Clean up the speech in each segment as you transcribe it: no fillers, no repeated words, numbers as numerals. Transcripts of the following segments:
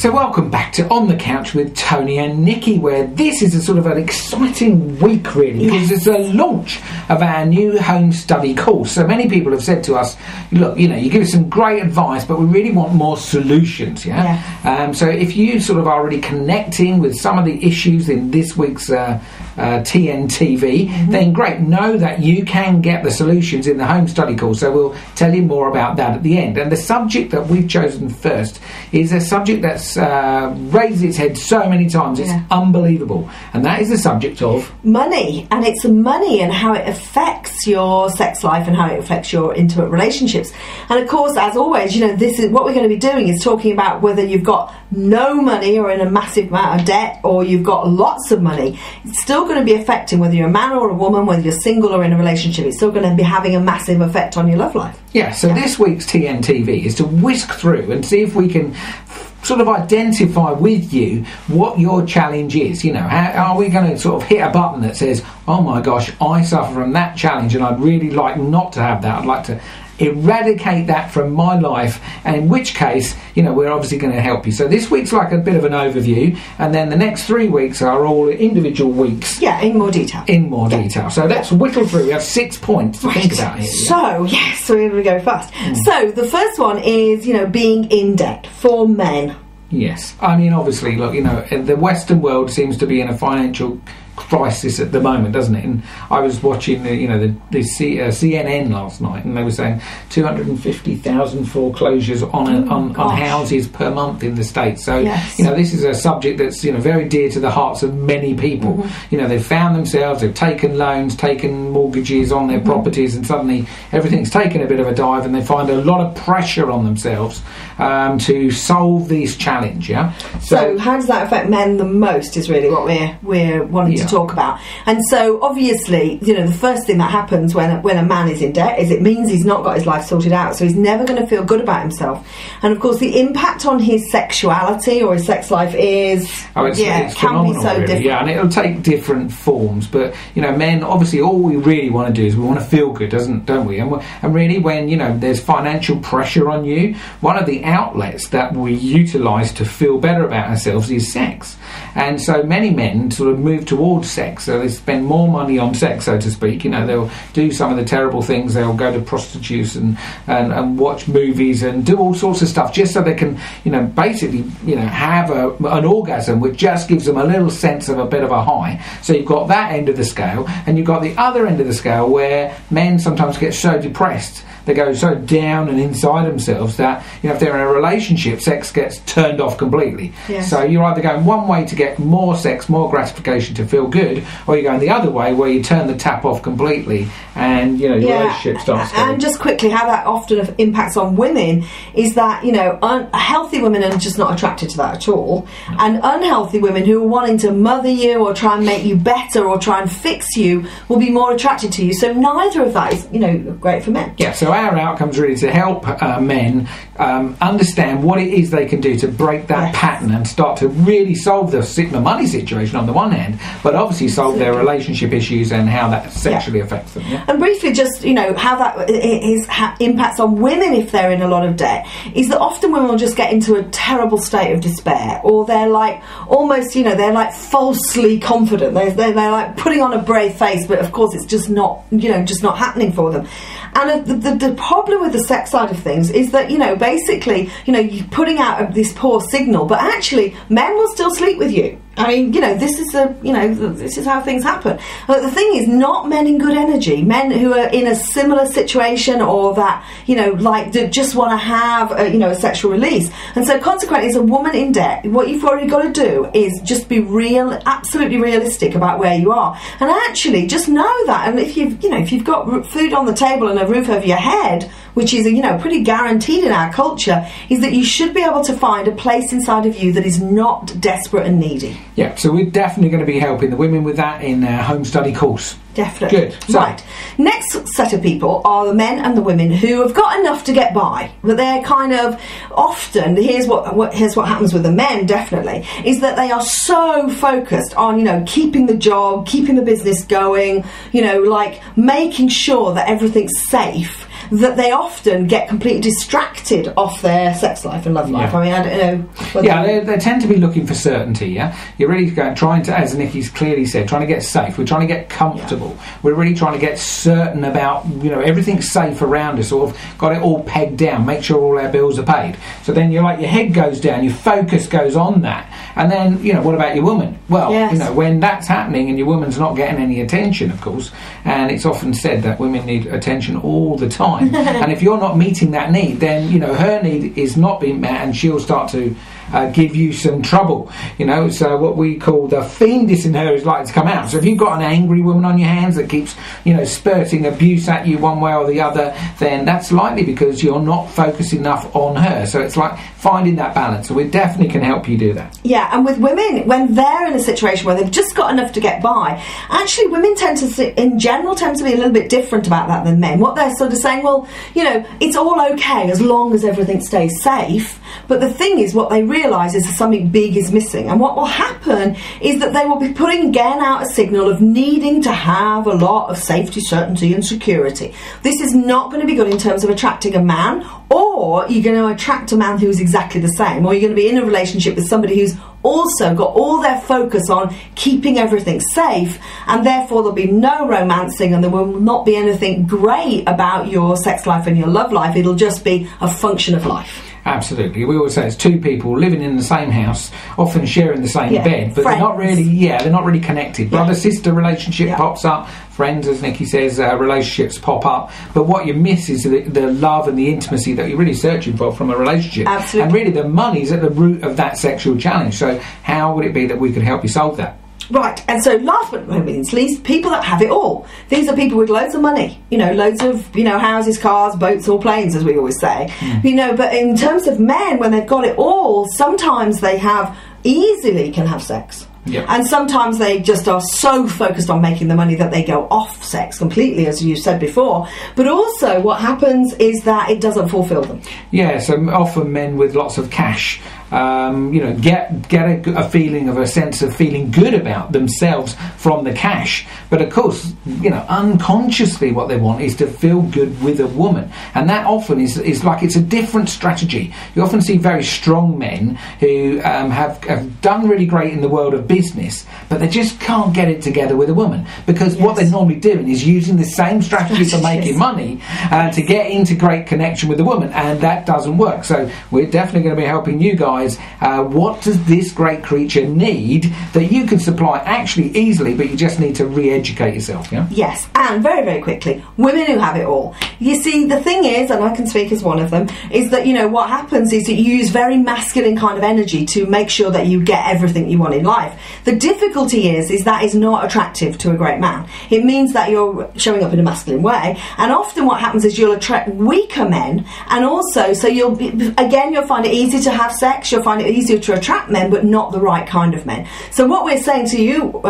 So welcome back to On the Couch with Tony and Nikki, where this is a sort of an exciting week really, because it's a launch of our new home study course. So many people have said to us, look, you know, you give us some great advice, but we really want more solutions, so if you sort of are already connecting with some of the issues in this week's TNTV, then great, know that you can get the solutions in the home study course. So we'll tell you more about that at the end. And the subject that we've chosen first is a subject that's raised its head so many times, it's unbelievable, and that is the subject of money. And it's money and how it affects your sex life and how it affects your intimate relationships. And of course, as always, you know, this is what we're going to be doing, is talking about whether you've got no money or in a massive amount of debt, or you've got lots of money. It's still going to be affecting whether you're a man or a woman, whether you're single or in a relationship. It's still going to be having a massive effect on your love life. This week's TNTV is to whisk through and see if we can sort of identify with you what your challenge is. You know, are we going to sort of hit a button that says, oh my gosh, I suffer from that challenge and I'd really like not to have that, I'd like to eradicate that from my life, and in which case, you know, we're obviously going to help you. So this week's like a bit of an overview, and then the next 3 weeks are all individual weeks. In more detail. So let's whittle through. We have 6 points to think about here. So we're going to go fast. So the first one is, you know, being in debt for men. Yes, I mean, obviously, look, you know, the Western world seems to be in a financial crisis at the moment, doesn't it? And I was watching the CNN last night, and they were saying 250,000 foreclosures on houses per month in the States. So you know, this is a subject that's, you know, very dear to the hearts of many people. You know, they've found themselves, they've taken loans, taken mortgages on their properties, and suddenly everything's taken a bit of a dive, and they find a lot of pressure on themselves to solve this challenge. So how does that affect men the most is really what we're wanting to talk about. And so obviously, you know, the first thing that happens when a man is in debt is it means he's not got his life sorted out, so he's never going to feel good about himself. And of course, the impact on his sexuality or his sex life is it's can be so really. different. And it'll take different forms. But you know, men, obviously, all we really want to do is we want to feel good, don't we? And really, when, you know, there's financial pressure on you, one of the outlets that we utilise to feel better about ourselves is sex. And so many men sort of move towards sex, so they spend more money on sex, so to speak. You know, they'll do some of the terrible things, they'll go to prostitutes and watch movies and do all sorts of stuff just so they can, you know, basically, you know, have an orgasm, which just gives them a little sense of a bit of a high. So you've got that end of the scale, and you've got the other end of the scale where men sometimes get so depressed, they go so down and inside themselves that, you know, if they're in a relationship, sex gets turned off completely. So you're either going one way to get more sex, more gratification to feel good, or you're going the other way where you turn the tap off completely and, you know, your relationship starts going. And just quickly, how that often impacts on women is that, you know, healthy women are just not attracted to that at all, and unhealthy women who are wanting to mother you or try and make you better or try and fix you will be more attracted to you. So neither of that is, you know, great for men. So our outcome's really to help men understand what it is they can do to break that pattern and start to really solve the money situation on the one hand, but obviously solve their relationship issues and how that sexually affects them. And briefly, just, you know, how that impacts on women if they're in a lot of debt is that often women will just get into a terrible state of despair, or they're like almost, you know, they're like falsely confident. They're like putting on a brave face, but of course it's just not, you know, just not happening for them. And the problem with the sex side of things is that, you know, basically, you know, you're putting out this poor signal, but actually men will still sleep with you. I mean, you know, this is how things happen. But the thing is, not men in good energy, men who are in a similar situation or that, you know, like just want to have a sexual release. And so consequently, as a woman in debt, what you've already got to do is just be absolutely realistic about where you are, and actually just know that. And if you've got food on the table and a roof over your head, which is, you know, pretty guaranteed in our culture, is that you should be able to find a place inside of you that is not desperate and needy. So we're definitely going to be helping the women with that in our home study course. Definitely. Good. So, right. Next set of people are the men and the women who have got enough to get by, but they're kind of often, here's what happens with the men, definitely, is that they are so focused on, you know, keeping the job, keeping the business going, you know, like making sure that everything's safe, that they often get completely distracted off their sex life and love life. Yeah. I mean, I don't know. They tend to be looking for certainty. Yeah, you're really trying to, as Nikki's clearly said, trying to get safe. We're trying to get comfortable. Yeah. We're really trying to get certain about, everything's safe around us. Sort of got it all pegged down. Make sure all our bills are paid. So then your head goes down, your focus goes on that, and then what about your woman? Well, yes. When that's happening and your woman's not getting any attention, of course, and it's often said that women need attention all the time, and if you're not meeting that need, then her need is not being met, and she'll start to give you some trouble. So what we call the fiendess in her is likely to come out. So if you've got an angry woman on your hands that keeps spurting abuse at you one way or the other, then that's likely because you're not focused enough on her. So it's like finding that balance. So we definitely can help you do that. Yeah, and with women, when they're in a situation where they've just got enough to get by, actually women in general tend to be a little bit different about that than men. What they're sort of saying, well, it's all okay as long as everything stays safe. But the thing is, what they realise is that something big is missing, and what will happen is that they will be putting again out a signal of needing to have a lot of safety, certainty and security. This is not going to be good in terms of attracting a man, or you're going to attract a man who's exactly the same, or you're going to be in a relationship with somebody who's also got all their focus on keeping everything safe, and therefore there'll be no romancing and there will not be anything great about your sex life and your love life. It'll just be a function of life. Absolutely. We always say it's two people living in the same house, often sharing the same bed, but friends. they're not really connected. Brother-sister relationship pops up, friends, as Nikki says, relationships pop up, but what you miss is the love and the intimacy that you're really searching for from a relationship. Absolutely. And really the money's at the root of that sexual challenge. So how would it be that we could help you solve that? Right, and so last but not least, people that have it all. These are people with loads of money, loads of, houses, cars, boats or planes, as we always say. But in terms of men, when they've got it all, sometimes they can have sex. Yep. And sometimes they just are so focused on making the money that they go off sex completely, as you said before. But also what happens is that it doesn't fulfill them. Yeah, so often men with lots of cash get a feeling of a sense of feeling good about themselves from the cash. But of course, unconsciously what they want is to feel good with a woman. And that often is like it's a different strategy. You often see very strong men who have done really great in the world of business, but they just can't get it together with a woman. Because what they're normally doing is using the same strategy for making money to get into great connection with a woman. And that doesn't work. So we're definitely going to be helping you guys. What does this great creature need that you can supply actually easily, but you just need to re-educate yourself? Yes, and very, very quickly, women who have it all. You see, the thing is, and I can speak as one of them, is that what happens is that you use very masculine kind of energy to make sure that you get everything you want in life. The difficulty is that is not attractive to a great man. It means that you're showing up in a masculine way, and often what happens is you'll attract weaker men, and also so you'll find it easy to have sex. You'll find it easier to attract men, but not the right kind of men. So what we're saying to you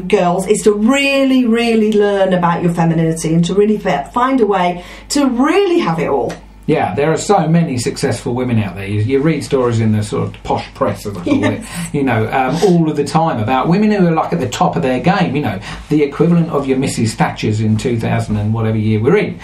girls is to really, really learn about your femininity and to really find a way to really have it all. Yeah, there are so many successful women out there. You read stories in the sort of posh press, as I call it, all of the time about women who are like at the top of their game, the equivalent of your Mrs. Thatchers in 2000 and whatever year we're in.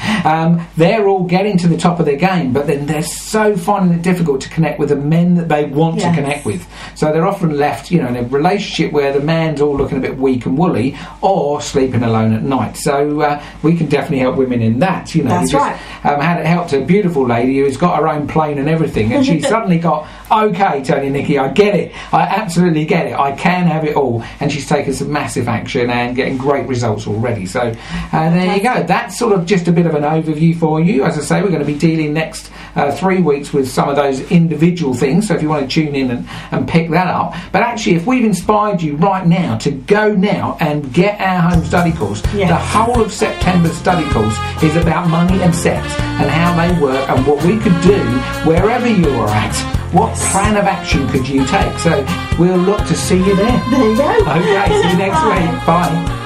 They're all getting to the top of their game, but then they're so finding it difficult to connect with the men that they want to connect with. So they're often left, in a relationship where the man's all looking a bit weak and woolly or sleeping alone at night. So we can definitely help women in that. That's right. Had it helped a beautiful lady who's got her own plane and everything, and she suddenly got, okay, Tony and Nikki, I get it, I absolutely get it, I can have it all, and she's taken some massive action and getting great results already. So there you go. That's sort of just a bit of an overview for you. As I say, we're going to be dealing next 3 weeks with some of those individual things, so if you want to tune in and pick that up. But actually, if we've inspired you right now to go now and get our home study course, the whole of September's study course is about money and sex and how they work and what we could do wherever you are at. What plan of action could you take? So we'll look to see you there. There you go. Okay, see you next week. Bye.